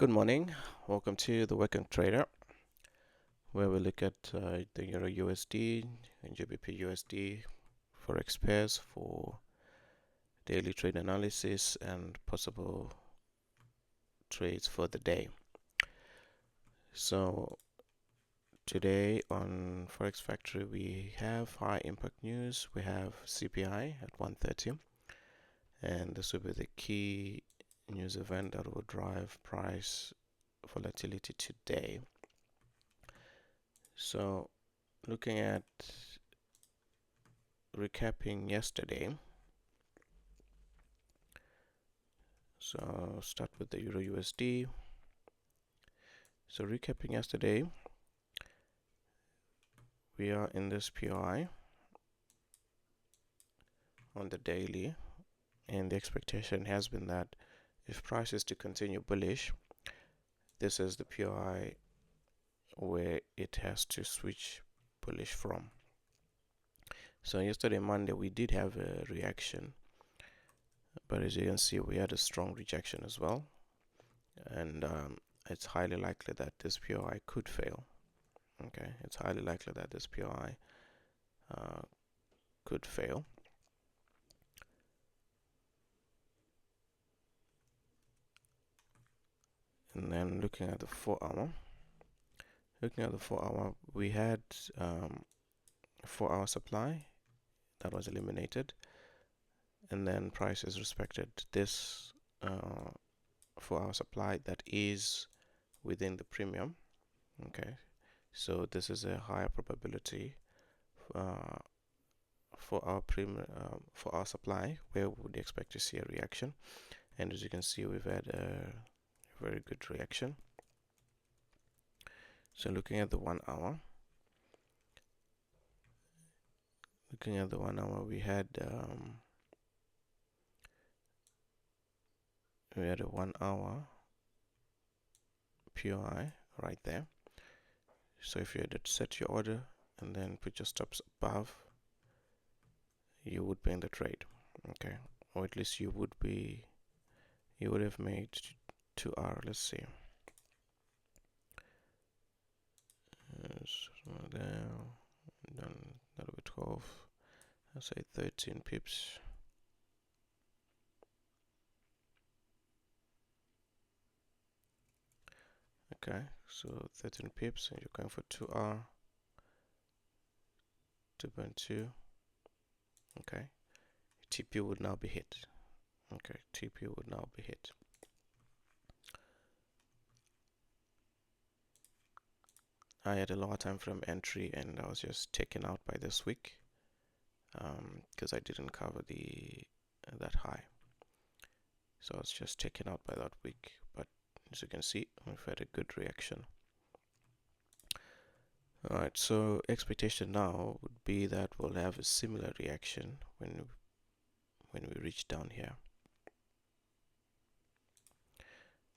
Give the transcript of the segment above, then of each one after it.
Good morning. Welcome to the Working Trader, where we look at the Euro USD and GBPUSD forex pairs for daily trade analysis and possible trades for the day. So today on Forex Factory we have high impact news. We have CPI at 130, and this will be the key news event that will drive price volatility today. So looking at recapping yesterday, so I'll start with the Euro USD. So recapping yesterday, we are in this POI on the daily, and the expectation has been that if price is to continue bullish, this is the POI where it has to switch bullish from. So yesterday Monday we did have a reaction, but as you can see we had a strong rejection as well, and it's highly likely that this POI could fail. Okay, it's highly likely that this POI could fail. And then looking at the 4-hour, we had 4-hour supply that was eliminated, and then prices respected this 4-hour supply that is within the premium. Okay, so this is a higher probability for our supply where we would expect to see a reaction, and as you can see we've had a very good reaction. So looking at the 1-hour, we had a 1-hour POI right there. So if you had to set your order and then put your stops above, you would be in the trade, okay, or at least you would have made 2-hour. Let's see. There, then that'll be 12. I'll say 13 pips. Okay, so 13 pips, and you're going for 2-hour, 2.2. Okay, TP would now be hit. Okay, TP would now be hit. I had a lower time frame entry, and I was just taken out by this wick because I didn't cover that high. So I was just taken out by that wick. But as you can see, we've had a good reaction. Alright, so expectation now would be that we'll have a similar reaction when we reach down here.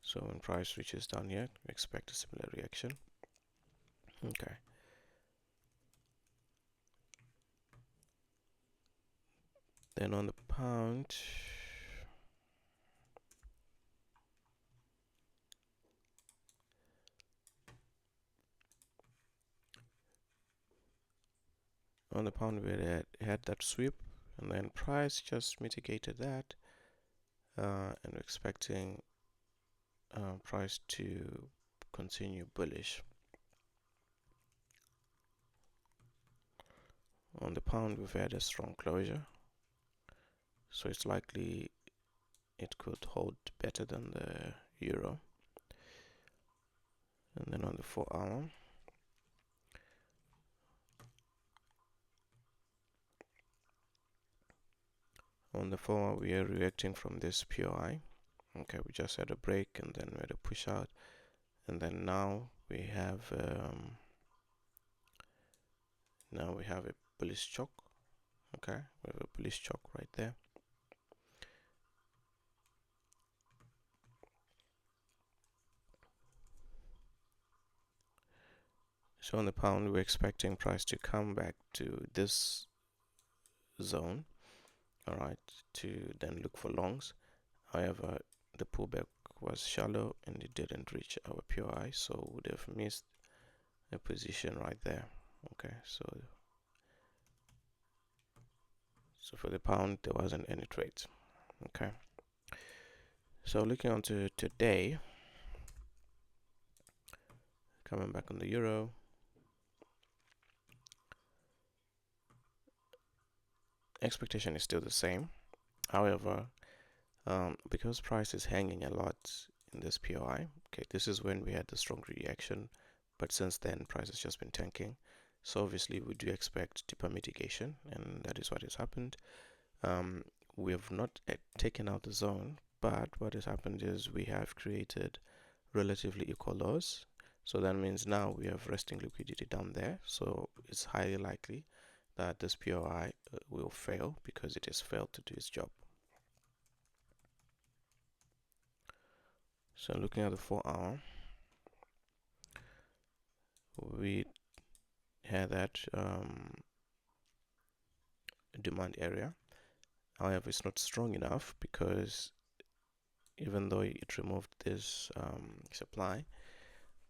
So when price reaches down here, we expect a similar reaction. Okay. Then on the pound, we had that sweep, and then price just mitigated that, and we're expecting price to continue bullish. On the pound, we've had a strong closure, so it's likely it could hold better than the euro. And then on the 4-hour, we are reacting from this POI. Okay, we just had a break, and then we had a push out, and then now we have a bullish choke. Okay, we have a bullish choke right there. So on the pound, we're expecting price to come back to this zone, all right, to then look for longs. However, the pullback was shallow and it didn't reach our POI, so we would have missed a position right there. Okay, so for the pound there wasn't any trades. Okay, so looking on to today, coming back on the euro, expectation is still the same. However, because price is hanging a lot in this POI, okay, this is when we had the strong reaction, but since then price has just been tanking. So obviously we do expect deeper mitigation, and that is what has happened. We have not taken out the zone, but what has happened is we have created relatively equal lows. So that means now we have resting liquidity down there. So it's highly likely that this POI will fail because it has failed to do its job. So looking at the 4-hour, we had that demand area. However, it's not strong enough because even though it removed this supply,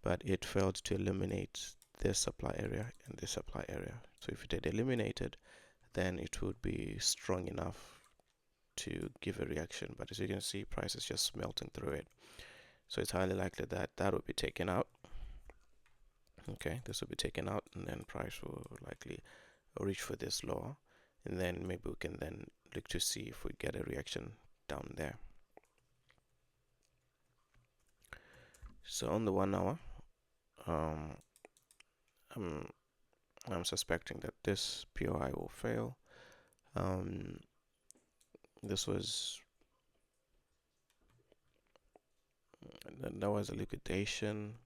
but it failed to eliminate this supply area and this supply area. So if it had eliminated, then it would be strong enough to give a reaction. But as you can see, price is just melting through it. So it's highly likely that that will be taken out. Okay, this will be taken out, and then price will likely reach for this lower, and then maybe we can then look to see if we get a reaction down there. So on the 1 hour, I'm suspecting that this POI will fail. This was that was a liquidation,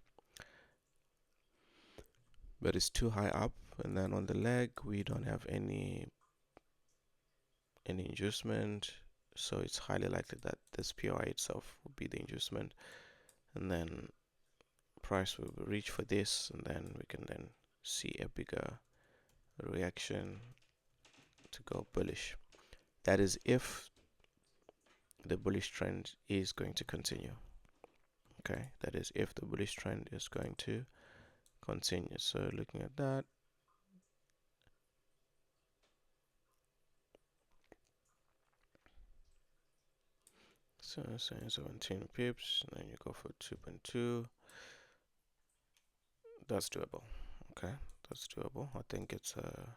but it's too high up. And then on the leg, we don't have any inducement, so it's highly likely that this POI itself will be the inducement, and then price will reach for this, and then we can then see a bigger reaction to go bullish. That is if the bullish trend is going to continue. Okay, that is if the bullish trend is going to continue. So looking at that, so saying 17 pips, and then you go for 2.2. That's doable. Okay, that's doable. I think it's a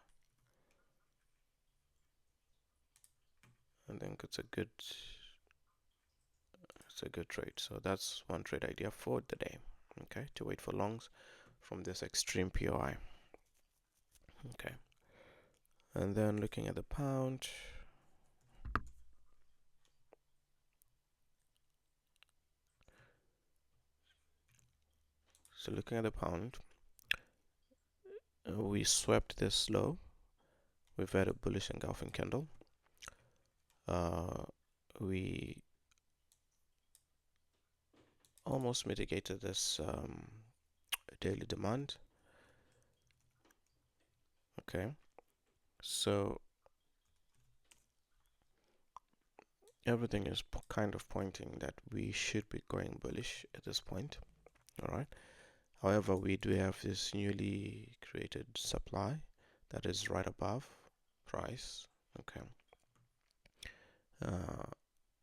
good trade. So that's one trade idea for the day. Okay, to wait for longs from this extreme POI. Okay, and then looking at the pound. So looking at the pound, we swept this low. We've had a bullish engulfing candle. We almost mitigated this daily demand. Okay, so everything is kind of pointing that we should be going bullish at this point. All right. However, we do have this newly created supply that is right above price. Okay.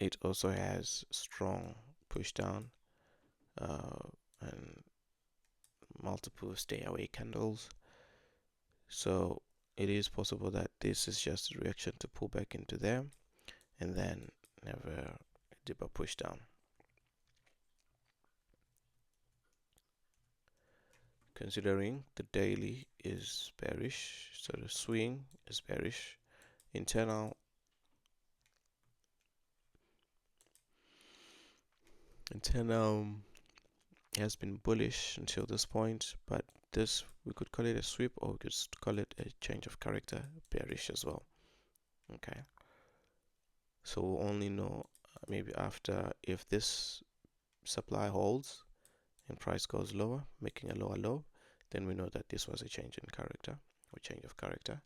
It also has strong push down and multiple stay away candles. So it is possible that this is just a reaction to pull back into there and then have a deeper push down. Considering the daily is bearish, so the swing is bearish, internal has been bullish until this point, but this, we could call it a sweep, or we could call it a change of character, bearish as well. Okay, so we'll only know maybe after, if this supply holds and price goes lower, making a lower low, then we know that this was a change in character or change of character.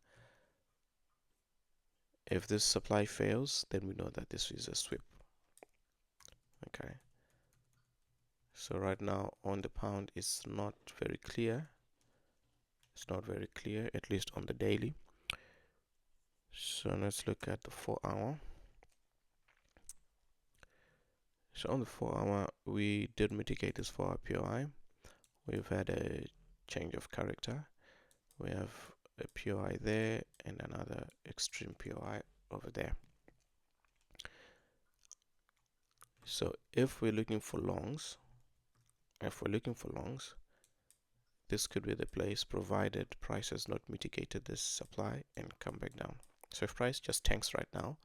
If this supply fails, then we know that this is a sweep. Okay, So right now on the pound it's not very clear. It's not very clear, at least on the daily. So let's look at the 4-hour. So on the 4-hour, we did mitigate this 4-hour POI. We've had a change of character. We have a POI there and another extreme POI over there. So if we're looking for longs, this could be the place, provided price has not mitigated this supply and come back down. So if price just tanks right now,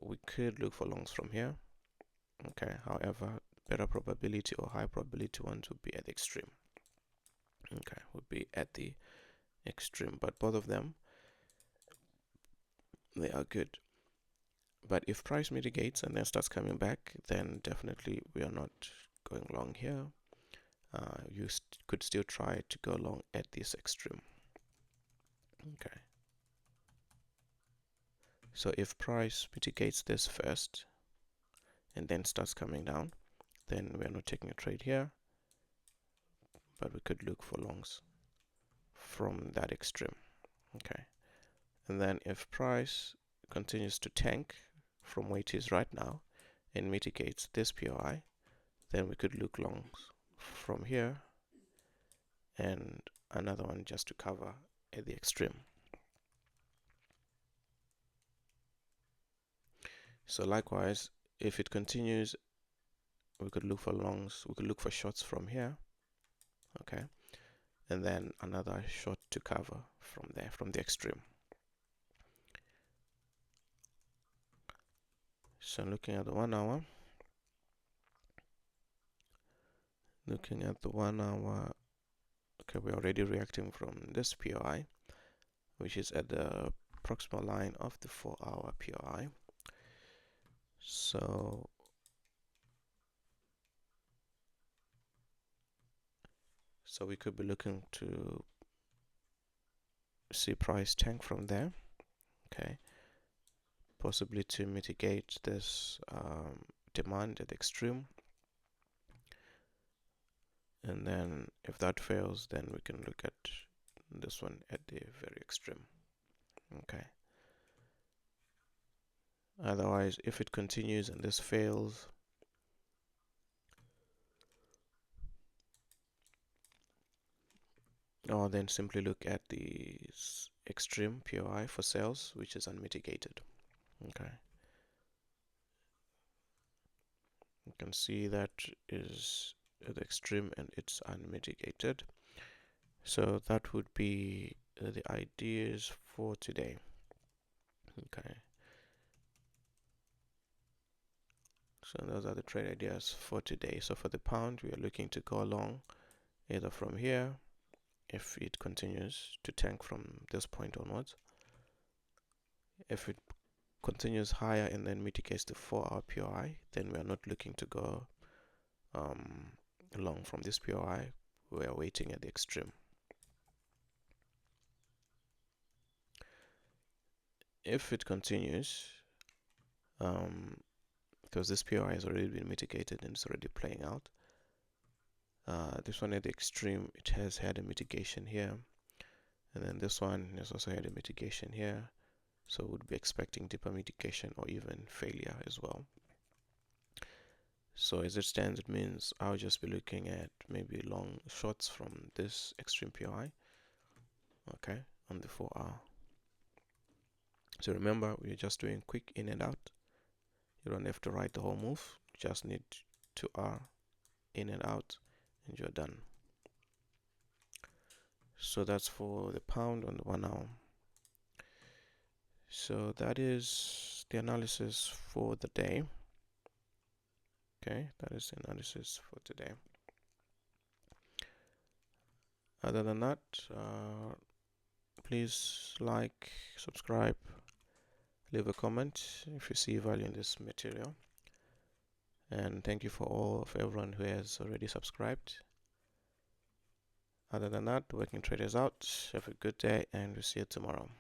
we could look for longs from here. Okay, however, better probability or high probability ones would be at the extreme. Okay, would be at the extreme, but both of them, they are good. But if price mitigates and then starts coming back, then definitely we are not going long here. You could still try to go long at this extreme. Okay. So if price mitigates this first and then starts coming down, then we are not taking a trade here, but we could look for longs from that extreme. Okay. And then if price continues to tank from where it is right now and mitigates this POI, then we could look longs from here and another one just to cover at the extreme. So likewise, if it continues, we could look for longs, we could look for shorts from here, okay, and then another short to cover from there, from the extreme. So looking at the 1 hour, okay, we're already reacting from this POI, which is at the proximal line of the 4-hour POI. So we could be looking to see price tank from there, okay, possibly to mitigate this demand at the extreme. And then if that fails, then we can look at this one at the very extreme. Okay. Otherwise, if it continues and this fails, or then simply look at the extreme POI for sales, which is unmitigated. Okay. You can see that is at the extreme and it's unmitigated. So that would be the ideas for today. Okay. So those are the trade ideas for today. So for the pound, we are looking to go long either from here, if it continues to tank from this point onwards. If it continues higher and then mitigates the 4-hour POI, then we are not looking to go long from this POI. We are waiting at the extreme. If it continues, because this POI has already been mitigated and it's already playing out, this one at the extreme, it has had a mitigation here, and then this one has also had a mitigation here, so would be expecting deeper mitigation or even failure as well. So as it stands, it means I'll just be looking at maybe long shorts from this extreme POI, okay, on the 4-hour. So remember, we're just doing quick in and out. You don't have to write the whole move, you just need 2R in and out and you're done. So that's for the pound on the 1 hour. So that is the analysis for the day. Okay, that is the analysis for today. Other than that, please like, subscribe, leave a comment if you see value in this material. And thank you for everyone who has already subscribed. Other than that, working traders out. Have a good day and we'll see you tomorrow.